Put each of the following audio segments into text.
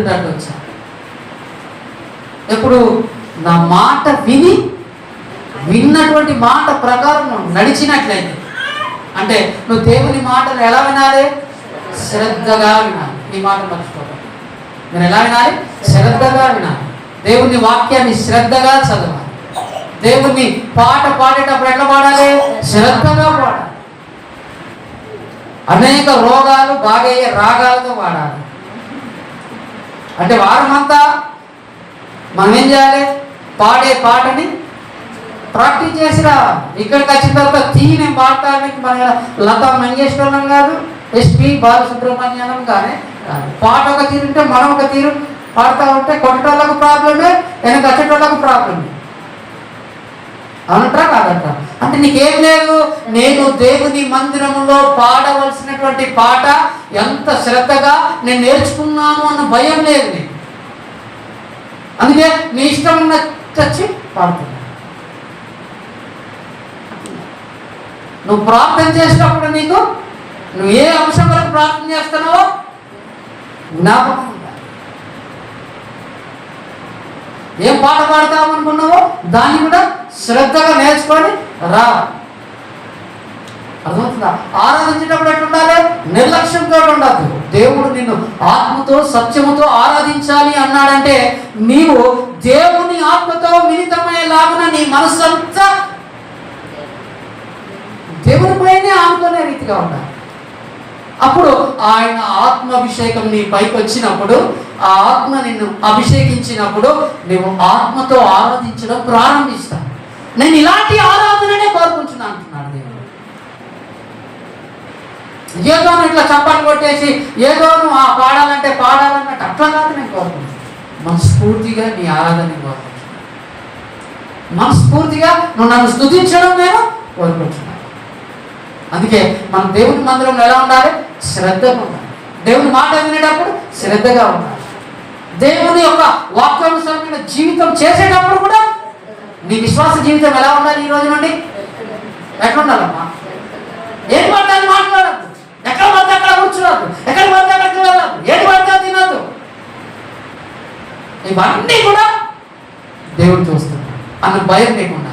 ఉండేటట్టు వచ్చా. ఎప్పుడు నా మాట విన్నటువంటి మాట ప్రకారం నువ్వు నడిచినట్లయితే, అంటే నువ్వు దేవుని మాటలు ఎలా వినాలి? శ్రద్ధగా వినాలి. ఈ మాట మర్చిపోతాను. నేను ఎలా వినాలి? శ్రద్ధగా వినాలి. దేవుని వాక్యాన్ని శ్రద్ధగా చదవాలి. దేవుని పాట పాడేటప్పుడు ఎట్లా పాడాలి? శ్రద్ధగా పాడాలి. అనేక రోగాలు బాగయ్యే రాగాలతో పాడాలి. అంటే వారమంతా మనం ఏం చేయాలి? పాడే పాటని ప్రాక్టీస్ చేసి రావాలి. ఇక్కడికి వచ్చిన తర్వాత నేను పాడటానికి మన లతా మంగేశ్వరం కాదు, ఎస్పి బాలసుబ్రహ్మణ్యం కానీ పాట ఒక తీరు ఉంటే మనం ఒక తీరు పాడుతూ ఉంటే కొట్టేటోళ్ళకు ప్రాబ్లమే, వెనక వచ్చేటోళ్ళకు ప్రాబ్లమే. అవునంటారా కాదంట? అంటే నీకేం లేదు, నేను దేవుని మందిరంలో పాడవలసినటువంటి పాట ఎంత శ్రద్ధగా నేను నేర్చుకున్నాను అన్న భయం లేదు నీకు. అందుకే నీ ఇష్టం ఉన్న చచ్చి పాడుతున్నా. నువ్వు ప్రార్థన చేసినప్పుడు నీకు నువ్వు ఏ అంశం వరకు ప్రార్థన చేస్తున్నావో జ్ఞాపకం ఉండాలి. ఏం పాట పాడతావు అనుకున్నావో దాన్ని కూడా శ్రద్ధగా నేర్చుకొని రా. అర్థమవుతుందా? ఆరాధించేటప్పుడు ఎట్లుండాలి? నిర్లక్ష్యంతో ఉండదు. దేవుడు నిన్ను ఆత్మతో సత్యముతో ఆరాధించాలి అన్నాడంటే నీవు దేవుని ఆత్మతో మిళితమయ్యేలాగున నీ మనస్సంతా దేవునిపైనే ఆనుకునే రీతిగా ఉండాలి. అప్పుడు ఆయన ఆత్మాభిషేకం నీ పైకి వచ్చినప్పుడు, ఆ ఆత్మ నిన్ను అభిషేకించినప్పుడు నువ్వు ఆత్మతో ఆరాధించడం ప్రారంభిస్తావు. నేను ఇలాంటి ఆరాధననే కోరుకుంటున్నాను అంటున్నాడు దేవుడు. ఏదో ఇట్లా చప్పట్లు కొట్టేసి ఏదో నువ్వు పాడాలంటే పాడాలన్నట్టు అట్లా కాదు నేను కోరుకుంటున్నాను. మనస్ఫూర్తిగా నీ ఆరాధన కోరుకుంటున్నాను. మనస్ఫూర్తిగా నువ్వు నన్ను స్తుతించడం నేను కోరుకుంటున్నాను. అందుకే మనం దేవుని మందిరంలో ఎలా ఉండాలి? శ్రద్ధగా ఉండాలి. దేవుని మాట వినేటప్పుడు శ్రద్ధగా ఉండాలి. దేవుని యొక్క వాక్యానుసారమైన జీవితం చేసేటప్పుడు కూడా నీ విశ్వాస జీవితం ఎలా ఉండాలి? ఈ రోజు నుండి ఎట్లా ఉండాలమ్మా? ఏం పడతాను మాట్లాడద్దు, ఎక్కడ పడితే అక్కడ కూర్చోవద్దు, ఎక్కడ పడితే అక్కడికి వెళ్ళద్దు, ఏది పడితే తినద్దు. ఇవన్నీ కూడా దేవుడు చూస్తున్నాడు అన్న భయం లేకుండా.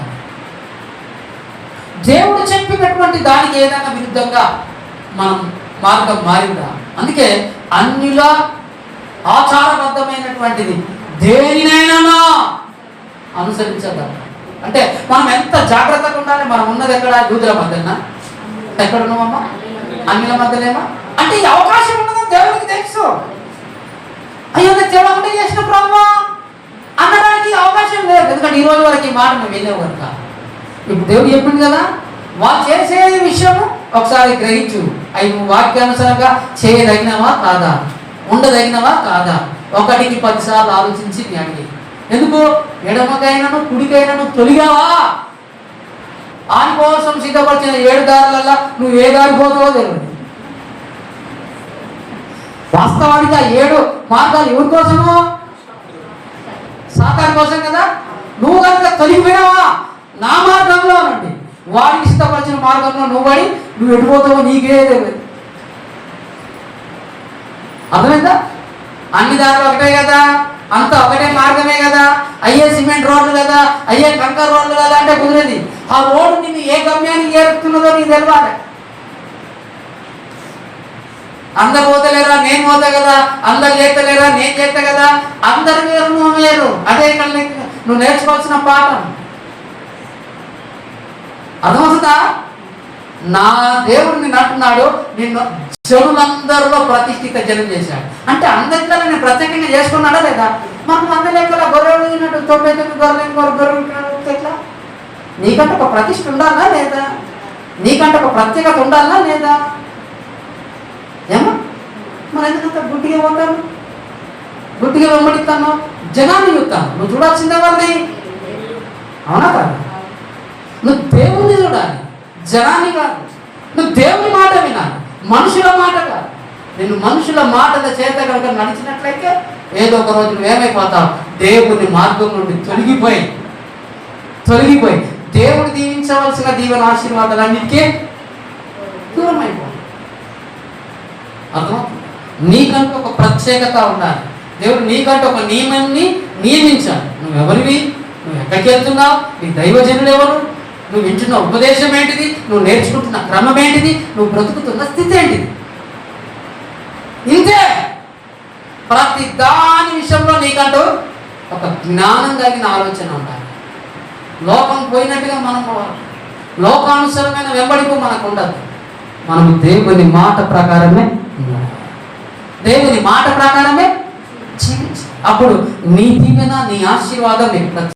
దేవుడు చెప్పినటువంటి దానికి ఏదైనా విరుద్ధంగా మనం మార్గం మారిందా? అందుకే అన్యుల ఆచారబద్ధమైనటువంటిది దేనినైనా అనుసరించద్దాం. అంటే మనం ఎంత జాగ్రత్తగా ఉండాలి. మనం ఉన్నది ఎక్కడ? యూదుల మధ్యన. ఎక్కడ ఉన్నామమ్మా? అన్యుల మధ్యలేమా? అంటే ఈ అవకాశం ఉన్నదో దేవునికి తెలుసు. అయ్యో నేను తెలియకుండా చేసిన ప్రభావ అనడానికి అవకాశం లేదు. ఎందుకంటే ఈ రోజు వరకు ఈ మాట మేము వెళ్ళేవు కనుక. ఇప్పుడు దేవుడు చెప్పింది కదా, వాళ్ళు చేసే విషయము ఒకసారి గ్రహించు. అవి నువ్వు వాక్యానుసారంగా చేయదగినవా కాదా, ఉండదగినవా కాదా, 1కి 10 సార్లు ఆలోచించి నీ అడిగి. ఎందుకు? ఎడమకైనాను కుడికైనాను తొలిగావా? ఆయన కోసం సిద్ధపరిచిన 7 దారులలో నువ్వు ఏ దారి పోతావో తెలియదు. వాస్తవానికి ఆ 7 మార్గాలు ఎవరి కోసమో? సాతాను కోసం కదా. నువ్వు కనుక తొలిగిపోయినావా నా మార్గంలో నుండి, వాడికి ఇష్టపరిచిన మార్గంలో నువ్వు పడి నువ్వు ఎటుపోతావో నీకే తెలియదు. అర్థమైందా? అన్ని దారులు ఒకటే కదా, అంతా ఒకటే మార్గమే కదా, అయ్యే సిమెంట్ రోడ్లు కదా, అయ్యే కంకర రోడ్లు కదా అంటే కుదిరేది. ఆ రోడ్డు నిన్ను ఏ గమ్యానికి ఏరుతున్నదో నీకు తెలియాలి. అందరు పోతలేరా నేను పోతా కదా, అందరు చేస్తలేరా నేను చేస్తా కదా, అందరు వేరు నువ్వు వేరు. అదే ఇక్కడ నువ్వు నేర్చుకోవాల్సిన పాఠం. అర్థమవుతుందా? నా దేవుడు నిన్ను అంటున్నాడు, నిన్ను జనులందరిలో ప్రతిష్ఠిత జనం చేశాడు. అంటే అందరిలో నేను ప్రత్యేకంగా చేసుకున్నాడా లేదా? మనం అందరి లెక్కల గొర్రెలు 99 గొర్రెలు ఎట్లా? నీకంటే ఒక ప్రతిష్ఠ ఉండాలా లేదా? నీకంటే ఒక ప్రత్యేకత ఉండాలా లేదా? ఏమో మరి ఎందుకంత గుడ్డిగా పోతాను, గుడ్డిగా వెంబడిస్తాను, జనాన్ని చూస్తాను. నువ్వు చూడాల్సిందే వాళ్ళని. అవునా కాదు? నువ్వు దేవుణ్ణి చూడాలి, జనాన్ని కాదు. నువ్వు దేవుని మాట వినాలి, మనుషుల మాట కాదు. నేను మనుషుల మాటల చేత కనుక నడిచినట్లయితే ఏదో ఒక రోజు నువ్వేమైపోతావు? దేవుని మార్గం నుండి తొలగిపోయి దేవుడు దీవించవలసిన దీవెన ఆశీర్వాదాలన్నిటికీ దూరం అయిపోయి. అర్థమవుతుంది? నీకంటూ ఒక ప్రత్యేకత ఉండాలి. దేవుడు నీకంటే ఒక నియమాన్ని నియమించాడు. నువ్వెవరివి, నువ్వు ఎక్కడికి వెళ్తున్నావు, నీ దైవజనులు ఎవరు, నువ్వు వింటున్న ఉపదేశం ఏంటిది, నువ్వు నేర్చుకుంటున్న క్రమం ఏంటిది, నువ్వు బ్రతుకుతున్న స్థితి ఏంటిది. ఇంతే. ప్రతి దాని విషయంలో నీకంటూ ఒక జ్ఞానం కలిగిన ఆలోచన ఉండాలి. లోకం పోయినట్టుగా మనం లోకానుసరమైన వెంబడిపు మనకు ఉండదు. మనము దేవుని మాట ప్రకారమే ఉండాలి. దేవుని మాట ప్రకారమే జీవించాలి. అప్పుడు నీ దీవెన, నీ ఆశీర్వాదం